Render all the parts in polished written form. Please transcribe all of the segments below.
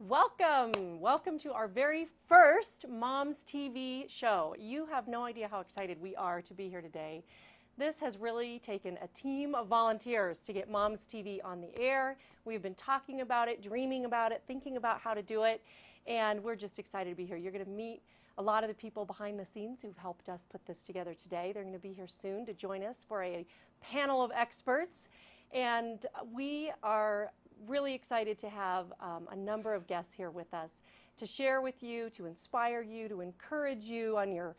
Welcome to our very first Moms TV show. You have no idea how excited we are to be here today. This has really taken a team of volunteers to get Moms TV on the air. We've been talking about it, dreaming about it, thinking about how to do it, and we're just excited to be here. You're going to meet a lot of the people behind the scenes who've helped us put this together today. They're going to be here soon to join us for a panel of experts, and we are really excited to have a number of guests here with us to share with you, to inspire you, to encourage you on your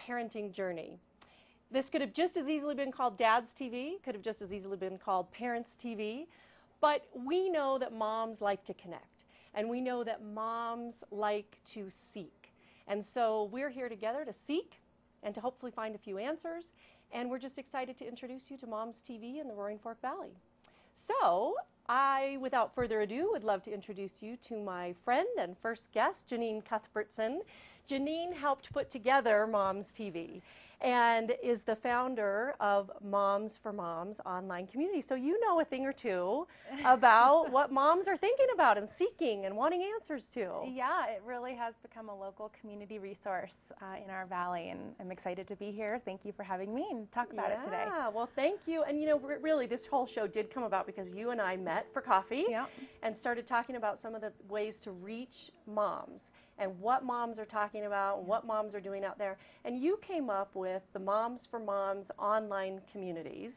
parenting journey. This could have just as easily been called Dad's TV, could have just as easily been called Parents TV, but we know that moms like to connect, and we know that moms like to seek. And so we're here together to seek and to hopefully find a few answers, and we're just excited to introduce you to Moms TV in the Roaring Fork Valley. So I, without further ado, would love to introduce you to my friend and first guest, Janine Cuthbertson. Janine helped put together Moms TV and is the founder of Moms for Moms online community. So you know a thing or two about what moms are thinking about and seeking and wanting answers to. Yeah, it really has become a local community resource in our valley, and I'm excited to be here. Thank you for having me and talk about it today. Yeah, well, thank you. And you know, really, this whole show did come about because you and I met for coffee and started talking about some of the ways to reach moms and what moms are talking about, and what moms are doing out there. And you came up with the Moms for Moms online communities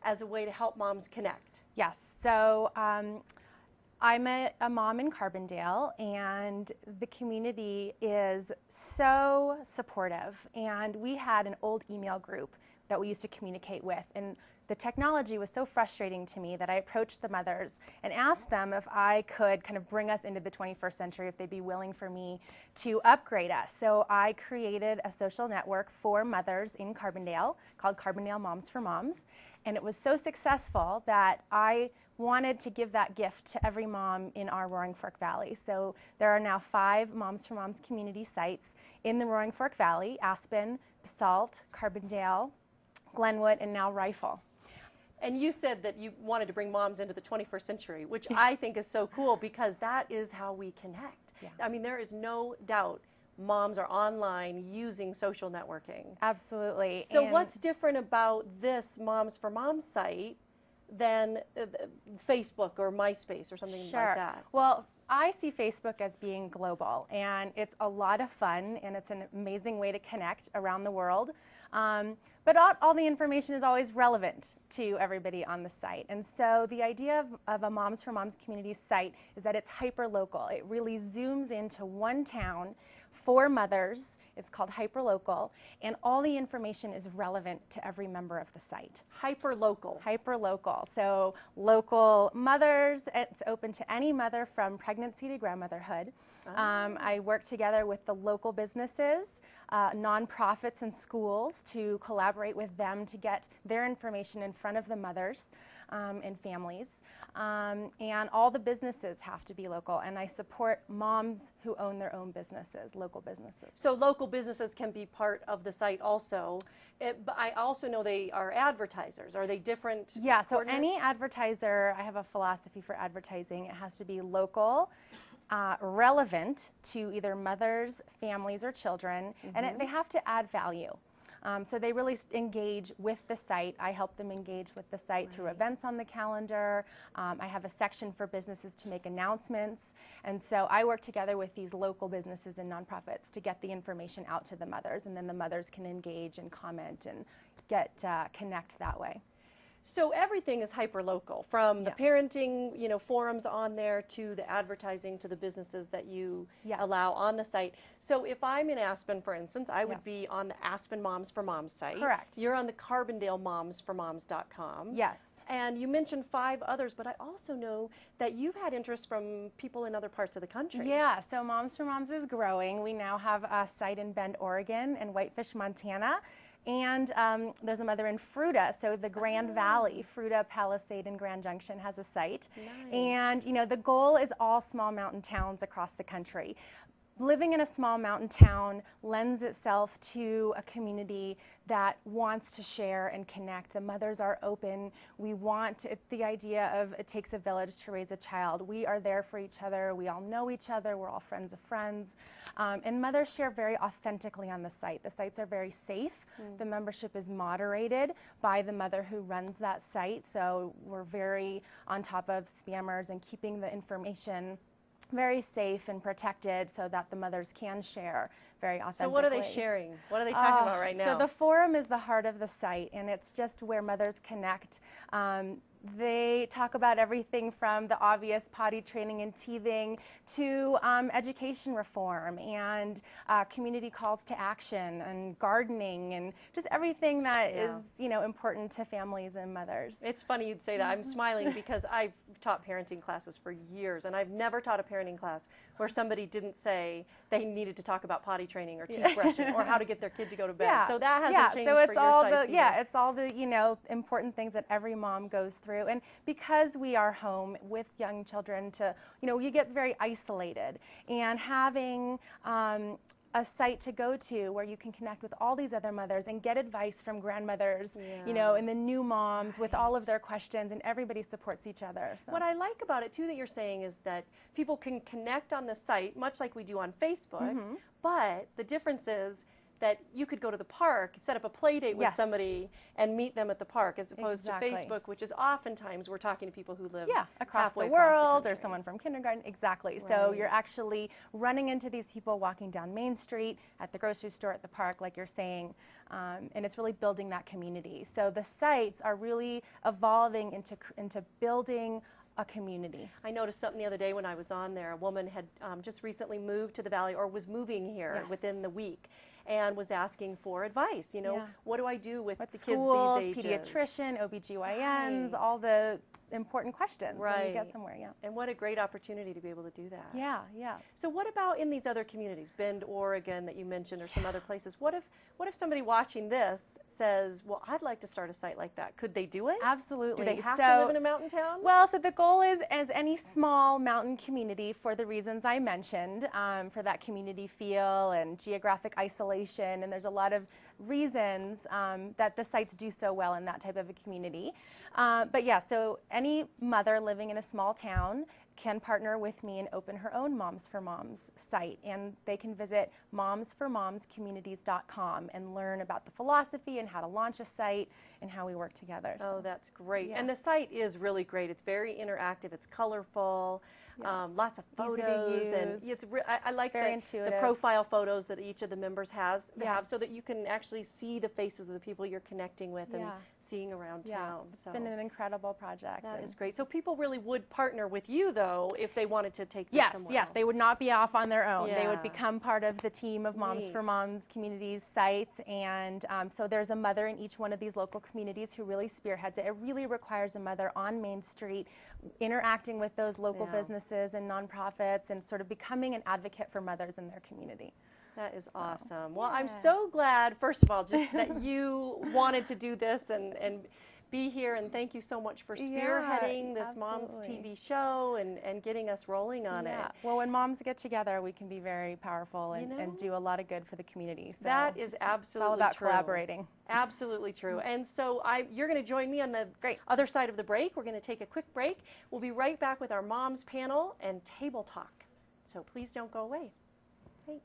as a way to help moms connect. Yes, so I'm a mom in Carbondale, and the community is so supportive. And we had an old email group that we used to communicate with, and the technology was so frustrating to me that I approached the mothers and asked them if I could kind of bring us into the 21st century, if they'd be willing for me to upgrade us. So I created a social network for mothers in Carbondale called Carbondale Moms for Moms, and it was so successful that I wanted to give that gift to every mom in our Roaring Fork Valley. So there are now 5 Moms for Moms community sites in the Roaring Fork Valley: Aspen, Basalt, Carbondale, Glenwood, and now Rifle. And you said that you wanted to bring moms into the 21st century, which I think is so cool because that is how we connect. Yeah. I mean, there is no doubt moms are online using social networking. Absolutely. So what's different about this Moms for Moms site than Facebook or MySpace or something like that? Well, I see Facebook as being global, and it's a lot of fun, and it's an amazing way to connect around the world. But all the information is always relevant to everybody on the site. And so the idea of a Moms for Moms community site is that it's hyper-local. It really zooms into one town for mothers. It's called hyper-local, and all the information is relevant to every member of the site. Hyper-local. Hyper-local. So local mothers, it's open to any mother from pregnancy to grandmotherhood. I work together with the local businesses, nonprofits and schools to collaborate with them to get their information in front of the mothers and families. And all the businesses have to be local, and I support moms who own their own businesses, local businesses. So local businesses can be part of the site also. But I also know they are advertisers. Are they different? Yeah, so any advertiser, I have a philosophy for advertising. It has to be local, relevant to either mothers, families, or children, and they have to add value. So they really engage with the site. I help them engage with the site through events on the calendar. I have a section for businesses to make announcements. And so I work together with these local businesses and nonprofits to get the information out to the mothers, and then the mothers can engage and comment and connect that way. So everything is hyper-local, from the parenting, forums on there to the advertising to the businesses that you allow on the site. So if I'm in Aspen, for instance, I would be on the Aspen Moms for Moms site. Correct. You're on the Carbondale momsformoms.com. Yes. And you mentioned 5 others, but I also know that you've had interest from people in other parts of the country. Yeah, so Moms for Moms is growing. We now have a site in Bend, Oregon, and Whitefish, Montana. And there's a mother in Fruita, so the Grand Valley, Fruita, Palisade, and Grand Junction has a site. Nice. And the goal is all small mountain towns across the country. living in a small mountain town lends itself to a community that wants to share and connect. The mothers are open. It's the idea of it takes a village to raise a child. We are there for each other. We all know each other. We're all friends of friends. And mothers share very authentically on the site. The sites are very safe. The membership is moderated by the mother who runs that site. So we're very on top of spammers and keeping the information very safe and protected so that the mothers can share very authentically. So what are they sharing? What are they talking about right now? So the forum is the heart of the site, and it's just where mothers connect. They talk about everything from the obvious potty training and teething to education reform and community calls to action and gardening and just everything that is, you know, important to families and mothers. It's funny you'd say that. I'm smiling because I've taught parenting classes for years, and I've never taught a parenting class where somebody didn't say they needed to talk about potty training or teeth brushing or how to get their kid to go to bed. So that hasn't changed so it's for your all site either. it's all the, you know, important things that every mom goes through. And because we are home with young children, you know, you get very isolated, and having a site to go to where you can connect with all these other mothers and get advice from grandmothers, you know, and the new moms with all of their questions, and everybody supports each other. So. What I like about it too that you're saying is that people can connect on the site much like we do on Facebook, but the difference is that you could go to the park, set up a play date with somebody and meet them at the park, as opposed to Facebook, which is oftentimes we're talking to people who live across the world, or someone from kindergarten. So you're actually running into these people walking down Main Street, at the grocery store, at the park, like you're saying, and it's really building that community. So the sites are really evolving into building a community. I noticed something the other day when I was on there. A woman had just recently moved to the Valley, or was moving here within the week, and was asking for advice. You know, what do I do with the kids these ages? Pediatrician, OBGYNs, all the important questions when you get somewhere. And what a great opportunity to be able to do that. Yeah. So what about in these other communities, Bend, Oregon, that you mentioned, or some other places? What if somebody watching this says, well, I'd like to start a site like that? Could they do it? Absolutely. Do they have to live in a mountain town? Well, so the goal is, as any small mountain community, for the reasons I mentioned, for that community feel and geographic isolation, and there's a lot of reasons that the sites do so well in that type of a community. But yeah, so any mother living in a small town can partner with me and open her own Moms for Moms site, and they can visit momsformomscommunities.com and learn about the philosophy and how to launch a site and how we work together. Oh, that's great. And the site is really great. It's very interactive. It's colorful. Lots of photos, and I like the profile photos that each of the members have, so that you can actually see the faces of the people you're connecting with and seeing around town. It's been an incredible project. That is great. So people really would partner with you, though, if they wanted to take this somewhere else. They would not be off on their own. They would become part of the team of Moms for Moms Communities sites, and so there's a mother in each one of these local communities who really spearheads it. It really requires a mother on Main Street interacting with those local businesses and nonprofits and sort of becoming an advocate for mothers in their community. That is awesome. Well, I'm so glad, first of all, just that you wanted to do this and be here, and thank you so much for spearheading this Moms TV show and getting us rolling on it. Well, when moms get together, we can be very powerful and do a lot of good for the community. So that is absolutely it's all about collaborating. Absolutely true. And so you're going to join me on the other side of the break. We're going to take a quick break. We'll be right back with our Moms panel and table talk. So please don't go away. Thanks.